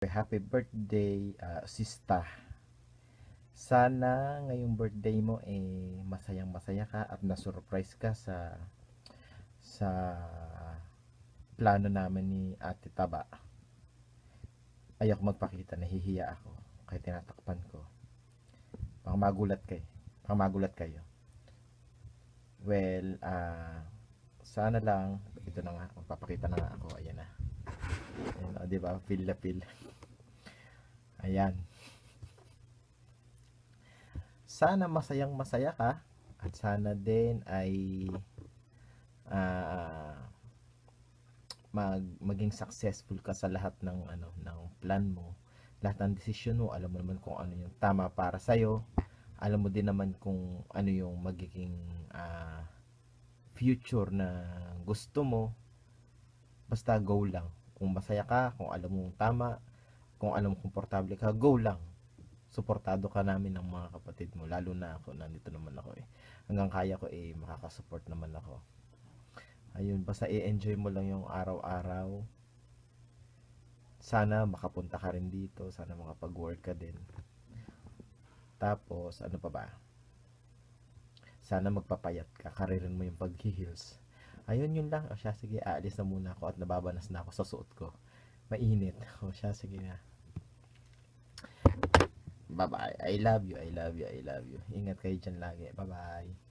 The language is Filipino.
Happy birthday, sista. Sana ngayong birthday mo masayang masaya ka at na-surprise ka sa plano namin ni Ate Taba. Ayoko magpakita, nahihiya ako kaya tinatakpan ko. Pang magulat kayo. Well, sana lang ito na nga, magpapakita na nga ako. Ayan na. Ayan, di ba? Feel na feel. Ayan. Sana masayang masaya ka at sana din ay maging successful ka sa lahat ng plan mo, lahat ng desisyon mo. Alam mo naman kung ano yung tama para sa iyo, alam mo din naman kung ano yung magiging future na gusto mo. Basta go lang. Kung masaya ka, kung alam mo tama, kung alam mo komportable ka, go lang. Suportado ka namin ng mga kapatid mo, lalo na ako, nandito naman ako hanggang kaya ko makakasupport naman ako. Ayun, basta i-enjoy mo lang yung araw-araw. Sana makapunta ka rin dito, sana makapag-work ka din. Tapos ano pa ba, sana magpapayat ka, karirin mo yung pag-heels. Ayun, yun lang. O siya, sige, aalis na muna ako at nababanas na ako sa suot ko, mainit. O siya, sige na, bye bye. I love you, I love you, I love you. Ingat kayo dyan lagi, bye bye.